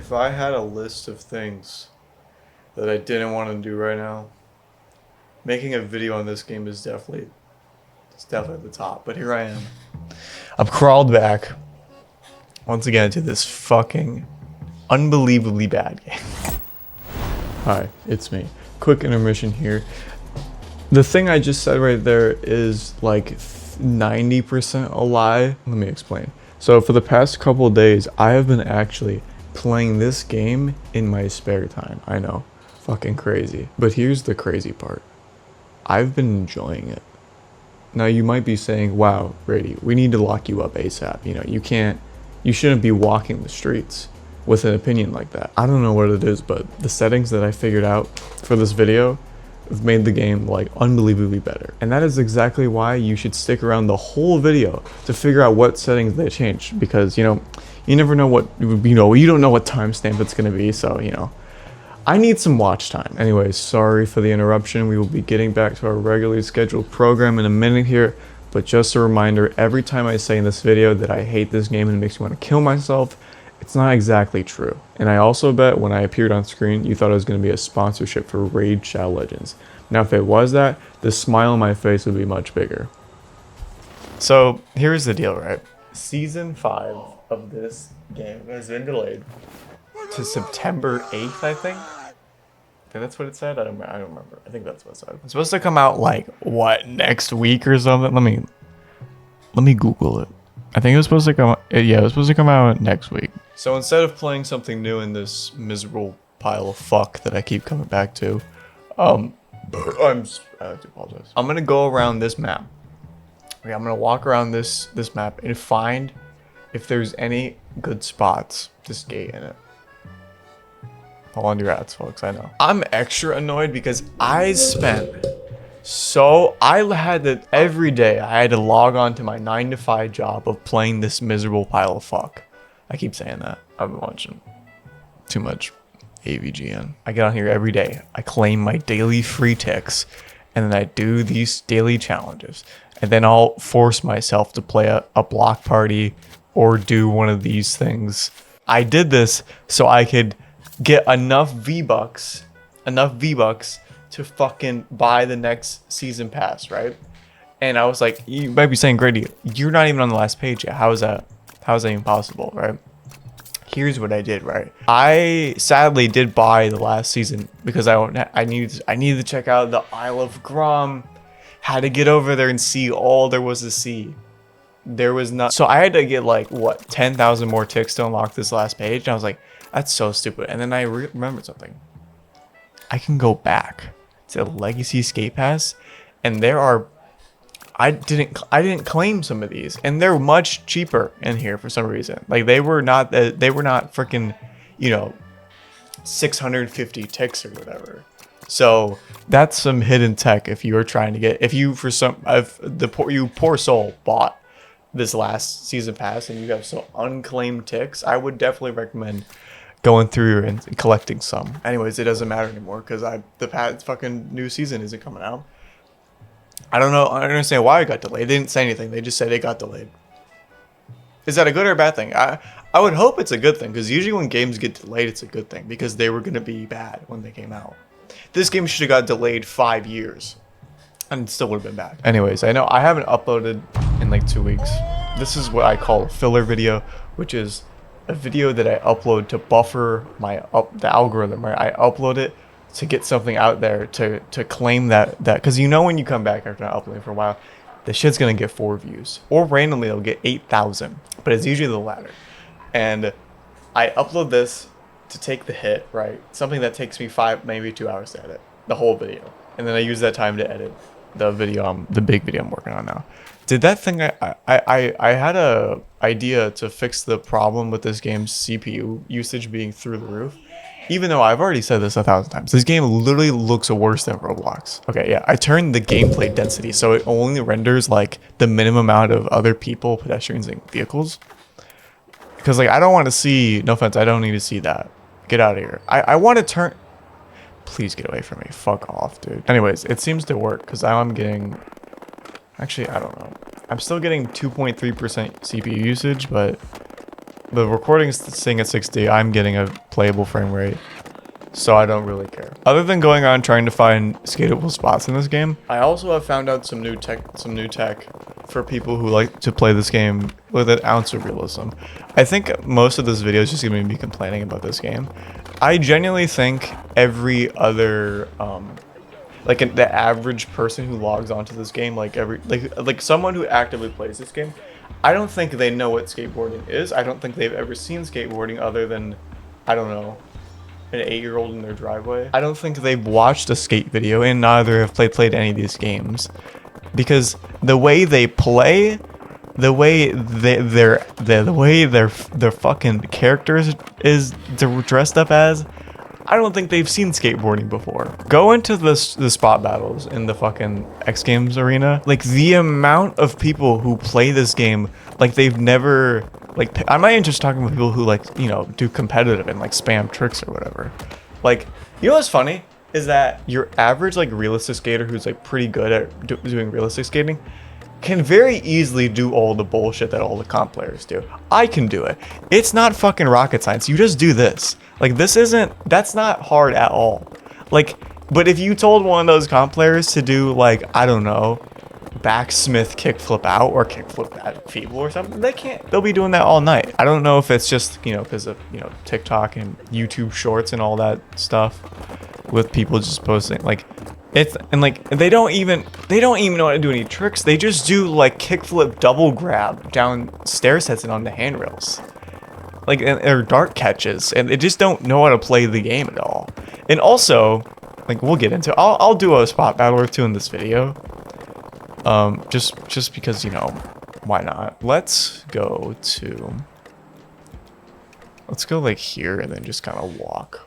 If I had a list of things that I didn't want to do right now, making a video on this game is definitely at the top. But here I am. I've crawled back once again to this fucking unbelievably bad game. Hi, it's me. Quick intermission here. The thing I just said right there is like 90% a lie. Let me explain. So for the past couple of days, I have been actually playing this game in my spare time. I know, fucking crazy. But here's the crazy part. I've been enjoying it. Now you might be saying, wow, Brady, we need to lock you up ASAP. You know, you shouldn't be walking the streets with an opinion like that. I don't know what it is, but the settings that I figured out for this video have made the game like unbelievably better. And that is exactly why you should stick around the whole video to figure out what settings they changed, because, you know, you never know what, you don't know what timestamp it's going to be. So, you know, I need some watch time. Anyways, sorry for the interruption. We will be getting back to our regularly scheduled program in a minute here. But just a reminder, every time I say in this video that I hate this game and it makes me want to kill myself, it's not exactly true. And I also bet when I appeared on screen, you thought it was going to be a sponsorship for Raid Shadow Legends. Now, if it was that, the smile on my face would be much bigger. So, here's the deal, right? Season 5 of this game has been delayed to September 8th, I think. That's what it said? I don't remember. I think that's what it said. It's supposed to come out, like, what, next week or something? Let me Google it. I think it was supposed to come out, yeah, it was supposed to come out next week. So instead of playing something new in this miserable pile of fuck that I keep coming back to, I have to apologize. I'm gonna go around this map. Okay, I'm gonna walk around this map and find if there's any good spots to skate in it. Hold on to your hats, folks, I know. I'm extra annoyed because I had to, every day, I had to log on to my 9-to-5 job of playing this miserable pile of fuck. I keep saying that. I've been watching too much AVGN. I get on here every day. I claim my daily free ticks, and then I do these daily challenges. And then I'll force myself to play a block party or do one of these things. I did this so I could get enough V-Bucks to fucking buy the next season pass, right? And I was like, you might be saying, Grady, you're not even on the last page yet. How is that even possible, right? Here's what I did, right? I sadly did buy the last season because I needed to check out the Isle of Grom. Had to get over there and see all there was to see. There was not, so I had to get like what 10,000 more ticks to unlock this last page, and I was like, that's so stupid. And then I remembered something. I can go back to Legacy Skate Pass, and there are, I didn't claim some of these, and they're much cheaper in here for some reason. Like they were not freaking, you know, 650 ticks or whatever. So that's some hidden tech if you are trying to get, you poor soul bought this last season pass and you have some unclaimed ticks, I would definitely recommend going through and collecting some. Anyways, it doesn't matter anymore because the fucking new season isn't coming out. I don't know. I don't understand why it got delayed. They didn't say anything. They just said it got delayed. Is that a good or a bad thing? I would hope it's a good thing, because usually when games get delayed, it's a good thing because they were going to be bad when they came out. This game should have got delayed 5 years and it still would have been bad. Anyways, I know I haven't uploaded in like 2 weeks. This is what I call a filler video, which is a video that I upload to buffer the algorithm, right? I upload it to get something out there to claim that because you know when you come back after not uploading for a while, the shit's gonna get 4 views, or randomly it'll get 8,000, but it's usually the latter. And I upload this to take the hit, right? Something that takes me 5, maybe 2 hours to edit the whole video, and then I use that time to edit the video, the big video I'm working on now. Did that thing I had a idea to fix the problem with this game's CPU usage being through the roof. Even though I've already said this 1,000 times, this game literally looks worse than Roblox. Okay, yeah, I turned the gameplay density so it only renders like the minimum amount of other people, pedestrians, and vehicles. Because like I don't want to see, no offense, I don't need to see that. Get out of here. I want to turn. Please get away from me. Fuck off, dude. Anyways, it seems to work because I'm getting. Actually, I don't know. I'm still getting 2.3% CPU usage, but The recording's saying at 60. I'm getting a playable frame rate, so I don't really care. Other than going on trying to find skatable spots in this game, I also have found out some new tech for people who like to play this game with an ounce of realism. I think most of this video is just gonna be me complaining about this game. I genuinely think every other the average person who logs onto this game, like someone who actively plays this game, I don't think they know what skateboarding is. I don't think they've ever seen skateboarding other than, I don't know, an 8-year-old in their driveway. I don't think they've watched a skate video, and neither have played any of these games, because the way they play, the way the way their fucking characters is dressed up as, I don't think they've seen skateboarding before. Go into the spot battles in the fucking X Games arena. Like, the amount of people who play this game like they've never, like, I'm not even just talking about people who, like, you know, do competitive and like spam tricks or whatever. Like, you know what's funny is that your average like realistic skater who's like pretty good at doing realistic skating can very easily do all the bullshit that all the comp players do. I can do it. It's not fucking rocket science. You just do this. Like, that's not hard at all. Like, but if you told one of those comp players to do, like, I don't know, backsmith kickflip out or kickflip at feeble or something, they can't. They'll be doing that all night. I don't know if it's just, you know, because of, you know, TikTok and YouTube shorts and all that stuff with people just posting, like, they don't even know how to do any tricks. They just do like kickflip double grab down stair sets and on the handrails, like, or dart catches, and they just don't know how to play the game at all. And also, like, we'll get into, I'll do a spot battle or two in this video, just because, you know, why not? Let's go like here and then just kind of walk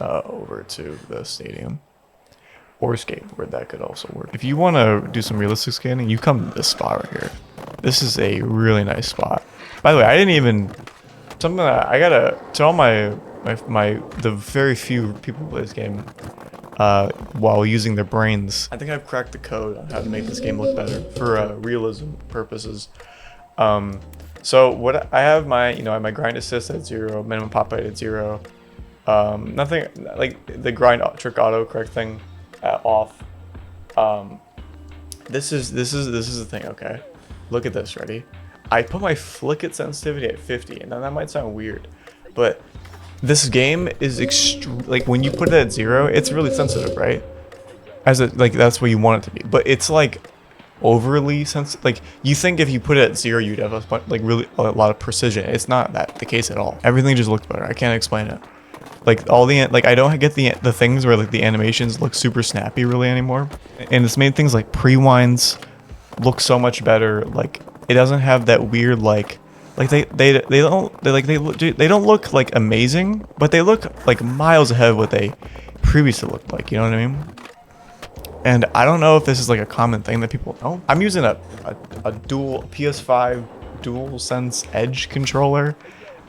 over to the stadium, or skateboard. That could also work. If you want to do some realistic skating, you come to this spot right here. This is a really nice spot. By the way, I didn't even, something that I gotta tell the very few people who play this game while using their brains. I think I've cracked the code on how to make this game look better for realism purposes. So what I have, my grind assist at 0, minimum pop height at 0. Nothing like the grind trick auto correct thing off. This is the thing. Okay, look at this. Ready? I put my flick it sensitivity at 50, and now that might sound weird, but this game is like, when you put it at 0, it's really sensitive, right? Like, that's what you want it to be, but it's like overly sensitive. Like, you think if you put it at 0, you'd have really a lot of precision. It's not the case at all. Everything just looks better. I can't explain it. Like, I don't get the things where like the animations look super snappy really anymore, and it's made things like pre-winds look so much better. Like, it doesn't have that weird they don't look like amazing, but they look like miles ahead of what they previously looked like. You know what I mean? And I don't know if this is like a common thing that people know. I'm using a dual PS5 DualSense Edge controller.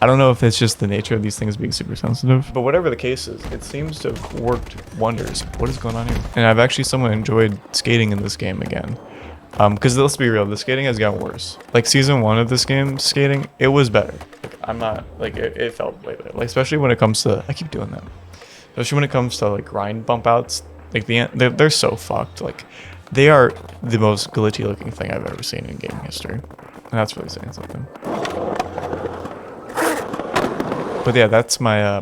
I don't know if it's just the nature of these things being super sensitive, but whatever the case is, it seems to have worked wonders. What is going on here? And I've actually somewhat enjoyed skating in this game again. Because let's be real, the skating has gotten worse. Like, season 1 of this game skating, it was better. Like, I'm not, like, it felt way better. Like, especially when it comes to, I keep doing that. Especially when it comes to like grind bump outs, like they're so fucked. Like, they are the most glitchy looking thing I've ever seen in gaming history. And that's really saying something. But yeah, that's my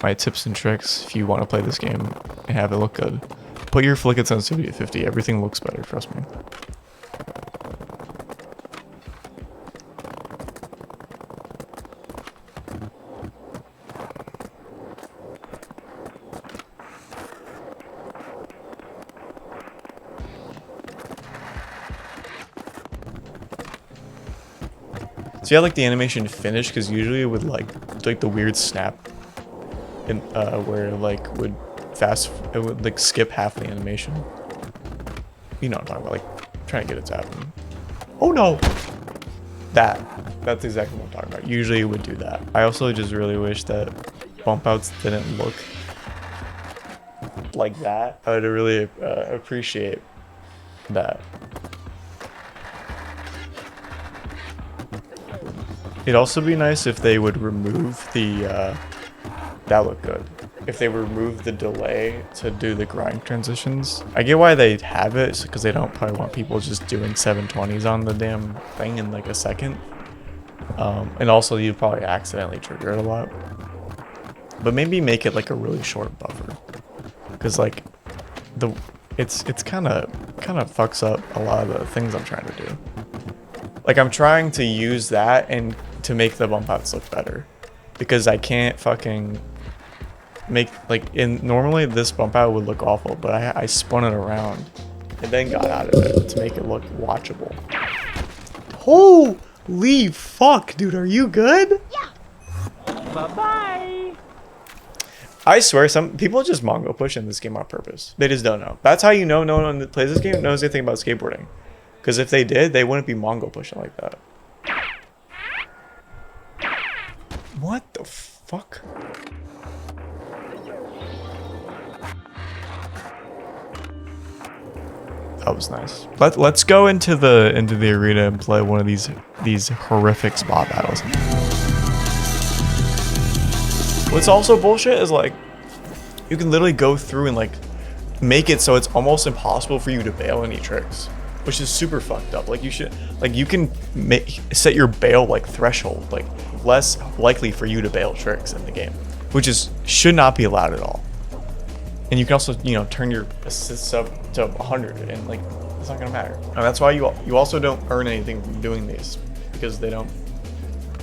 my tips and tricks if you want to play this game and have it look good. Put your flick it sensitivity at 50. Everything looks better, trust me. See, I like the animation finish, because usually it would like the weird snap in where it like it would like skip half the animation. You know what I'm talking about, like trying to get it to happen. Oh no! That's exactly what I'm talking about. Usually it would do that. I also just really wish that bump outs didn't look like that. I would really appreciate that. It'd also be nice if they would remove the, that look good. If they remove the delay to do the grind transitions. I get why they have it, because they don't probably want people just doing 720s on the damn thing in like a second. And also you probably accidentally trigger it a lot. But maybe make it like a really short buffer. Because like, it's kind of fucks up a lot of the things I'm trying to do. Like I'm trying to use that and to make the bump outs look better, because I can't fucking make like normally this bump out would look awful, but I spun it around and then got out of it to make it look watchable. Holy fuck, dude, are you good? Yeah. Bye-bye. I swear some people just Mongo push in this game on purpose. They just don't know. That's how you know no one that plays this game knows anything about skateboarding. Because if they did, they wouldn't be Mongo pushing like that. What the fuck? That was nice. Let's go into the arena and play one of these horrific spot battles. What's also bullshit is like you can literally go through and like make it so it's almost impossible for you to bail any tricks, which is super fucked up. Like you can set your bail like threshold, like less likely for you to bail tricks in the game, which should not be allowed at all. And you can also, you know, turn your assists up to 100 and like it's not gonna matter. And that's why you also don't earn anything from doing these, because they don't,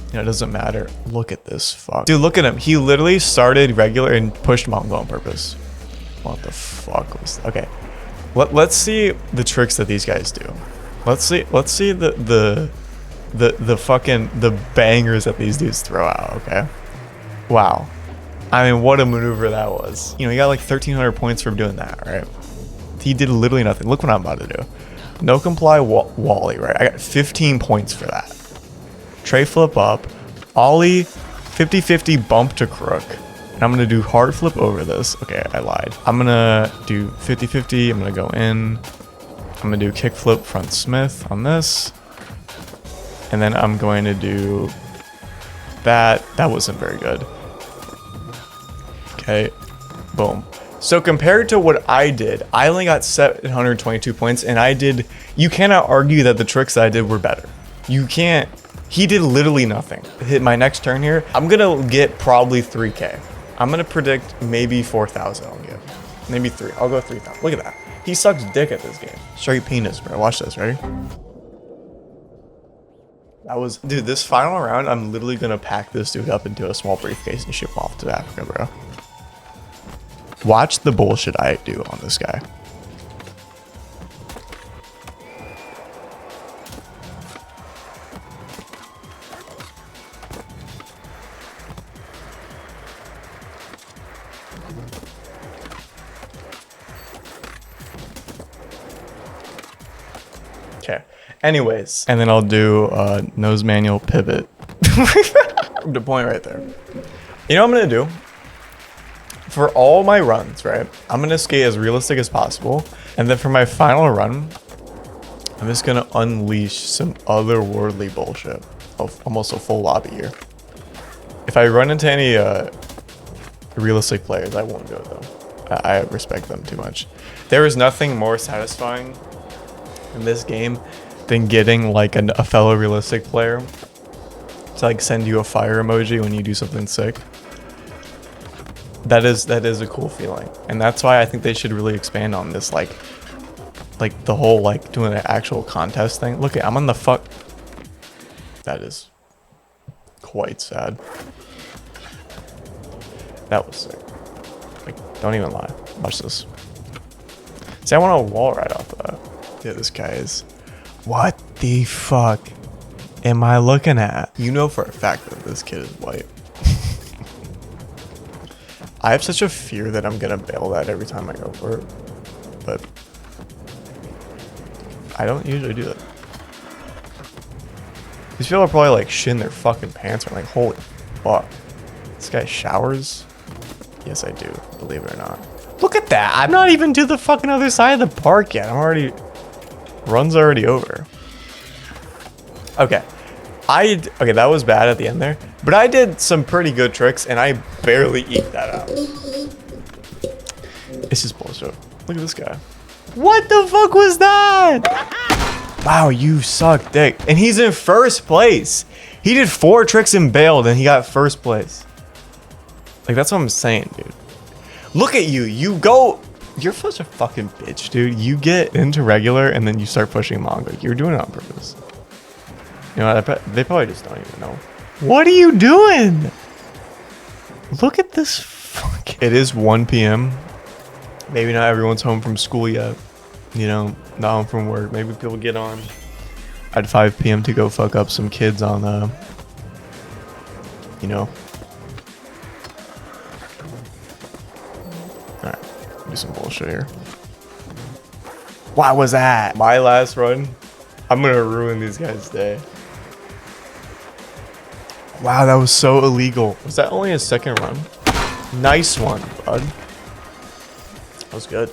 you know, it doesn't matter. Look at this fuck. Dude, look at him. He literally started regular and pushed Mongo on purpose. What the fuck was, okay. Let's see the tricks that these guys do. Let's see the fucking bangers that these dudes throw out, okay? Wow. I mean, what a maneuver that was. You know, he got like 1,300 points for doing that, right? He did literally nothing. Look what I'm about to do. No comply Wally, right? I got 15 points for that. Tray flip up, ollie, 50-50 bump to crook. And I'm gonna do hard flip over this. Okay, I lied. I'm gonna do 50-50. I'm gonna go in. I'm gonna do kick flip front Smith on this. And then I'm going to do that. That wasn't very good. Okay, boom. So compared to what I did, I only got 722 points, and you cannot argue that the tricks that I did were better. You can't, he did literally nothing. Hit my next turn here, I'm gonna get probably 3K. I'm gonna predict maybe 4,000 I'll get. Maybe 3, I'll go 3,000. Look at that. He sucks dick at this game. Straight penis, bro. Watch this, ready? Dude, this final round, I'm literally gonna pack this dude up into a small briefcase and ship him off to Africa, bro. Watch the bullshit I do on this guy. Okay. Anyways, and then I'll do nose manual pivot. The point right there. You know what I'm gonna do? For all my runs, right? I'm gonna skate as realistic as possible, and then for my final run, I'm just gonna unleash some otherworldly bullshit. Almost a full lobby here. If I run into any realistic players, I won't go though. I respect them too much. There is nothing more satisfying in this game than getting like a fellow realistic player to like send you a fire emoji when you do something sick. That is a cool feeling, and that's why I think they should really expand on this, like the whole like doing an actual contest thing. Look, I'm on the fuck. That is quite sad. That was sick. Like, don't even lie. Watch this. See, I want a wall right off of that. Yeah, this guy is. What the fuck am I looking at? You know for a fact that this kid is white. I have such a fear that I'm gonna bail that every time I go for it, but I don't usually do that. These people are probably like shitting their fucking pants. I'm like, holy fuck. This guy showers? Yes, I do, believe it or not. Look at that. I'm not even to the fucking other side of the park yet. Run's already over. Okay. Okay, that was bad at the end there, but I did some pretty good tricks and I barely eked that out. It's just bullshit. Look at this guy. What the fuck was that? Wow, you suck dick. And he's in first place. He did 4 tricks and bailed and he got first place. Like, that's what I'm saying, dude. Look at you. You're such a fucking bitch, dude. You get into regular and then you start pushing manga. You're doing it on purpose. You know, they probably just don't even know. What are you doing? Look at this fuck. It is 1 p.m. Maybe not everyone's home from school yet. You know, not home from work. Maybe people get on at 5 p.m. to go fuck up some kids on, you know. Alright, do some bullshit here. What was that? My last run? I'm gonna ruin these guys' day. Wow, that was so illegal. Was that only a second run? Nice one, bud. That was good.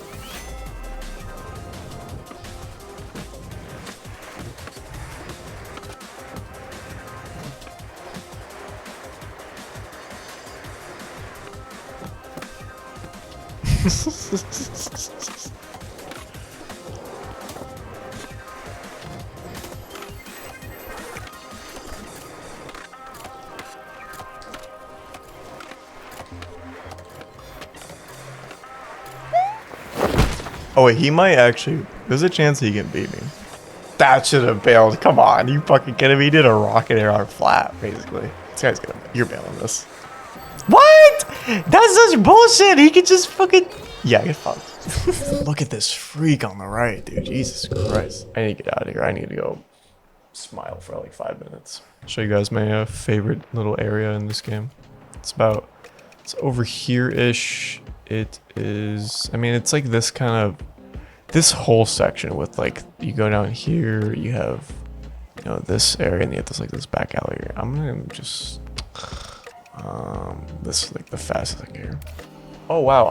Oh wait, he might actually. There's a chance he can beat me. That should have bailed. Come on, you fucking kidding me? He did a rocket air on flat, basically. This guy's gonna. You're bailing this. What? That's such bullshit. He could just fucking. Yeah, get fucked. Look at this freak on the right, dude. Jesus Christ. I need to get out of here. I need to go smile for like 5 minutes. Show you guys my favorite little area in this game. It's over here-ish. It is, I mean, it's like this kind of, this whole section with like, you go down here, you have, you know, this area and you have this like this back alley here. I'm gonna just, this is like the fastest thing here. Oh wow,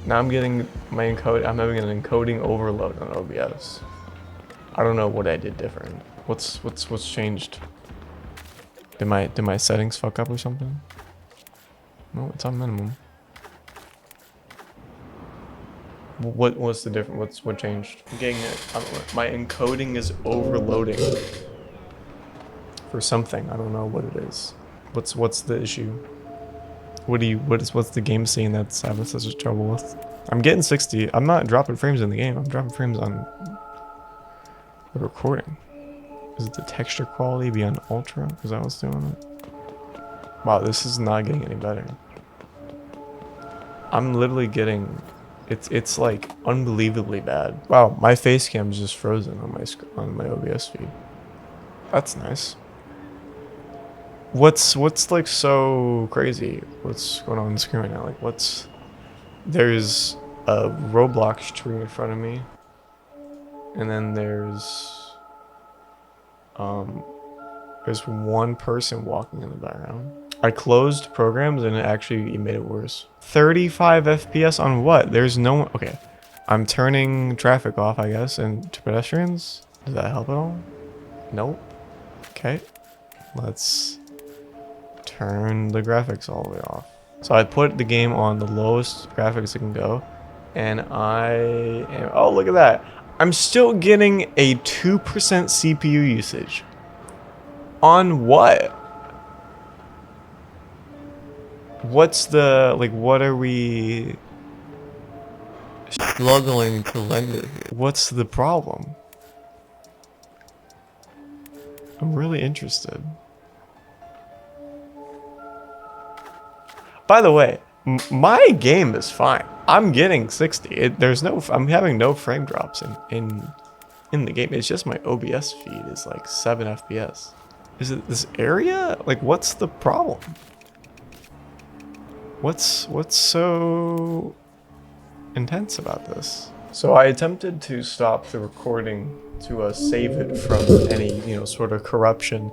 now I'm getting my encode, I'm having an encoding overload on OBS. I don't know what I did different. What's changed? Did my settings fuck up or something? No, it's on minimum. What's the difference? What changed? I'm getting it. My encoding is overloading for something. I don't know what it is. What's the issue? What's the game seeing that's having such trouble with? I'm getting 60. I'm not dropping frames in the game. I'm dropping frames on the recording. Is it the texture quality be on ultra? Is that what's doing it? Wow, this is not getting any better. I'm literally getting. It's like unbelievably bad. Wow, my face cam is just frozen on my OBS feed. That's nice. What's like so crazy? What's going on the screen right now? Like there's a Roblox tree in front of me, and then there's one person walking in the background. I closed programs and it made it worse. 35 FPS on what? There's no one. Okay. I'm turning traffic off, I guess, and to pedestrians. Does that help at all? Nope. Okay. Let's turn the graphics all the way off. So I put the game on the lowest graphics it can go. And oh, look at that. I'm still getting a 2% CPU usage. On what? What's the, like, what are we struggling to render here? What's the problem? I'm really interested. By the way, my game is fine. I'm getting 60. I'm having no frame drops in the game. It's just my OBS feed is like 7 FPS. Is it this area? Like, what's the problem? What's so intense about this? So I attempted to stop the recording to save it from any, sort of corruption,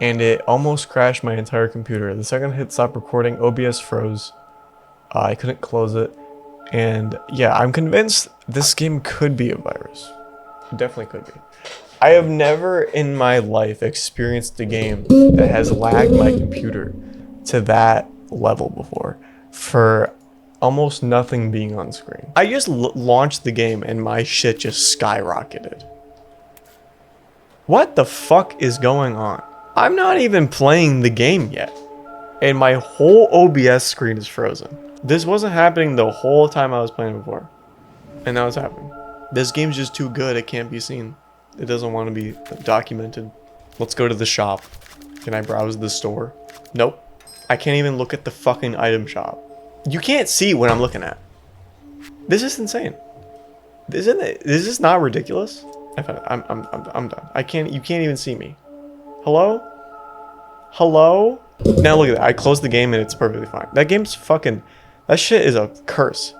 and it almost crashed my entire computer. The second I hit stop recording, OBS froze. I couldn't close it, and yeah, I'm convinced this game could be a virus. It definitely could be. I have never in my life experienced a game that has lagged my computer to that level before for almost nothing being on screen. I just launched the game and my shit just skyrocketed. What the fuck is going on? I'm not even playing the game yet, and my whole OBS screen is frozen. This wasn't happening the whole time I was playing before, and now it's happening. This game's just too good, it can't be seen. It doesn't want to be documented. Let's go to the shop. Can I browse the store? Nope. I can't even look at the fucking item shop. You can't see what I'm looking at. This is insane. Isn't it? Is this not ridiculous? I'm done. You can't even see me. Hello? Hello? Now look at that. I closed the game and it's perfectly fine. That game's fucking... That shit is a curse.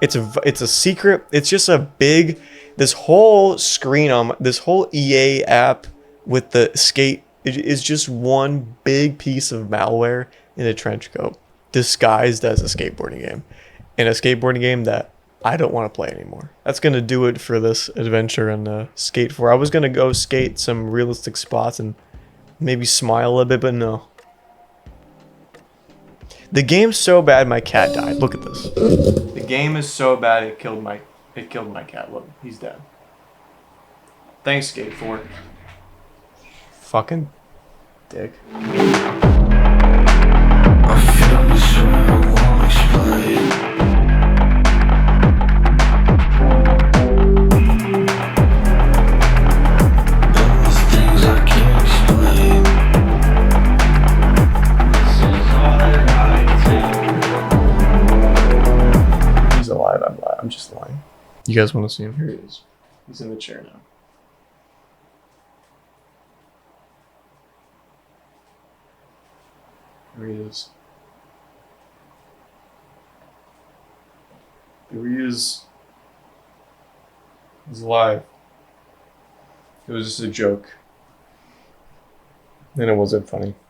It's a secret. It's just a big... This whole screen on... This whole EA app with the skate is just one big piece of malware in a trench coat. Disguised as a skateboarding game. And a skateboarding game that I don't want to play anymore. That's going to do it for this adventure in Skate 4. I was going to go skate some realistic spots and maybe smile a little bit, but no. The game's so bad my cat died. Look at this. The game is so bad it killed my cat. Look, he's dead. Thanks, Skate 4. Fucking dick. He's alive. I'm just lying. You guys want to see him? Here he is. He's in the chair now. Here he is. Here he is. He's alive. It was just a joke. And it wasn't funny.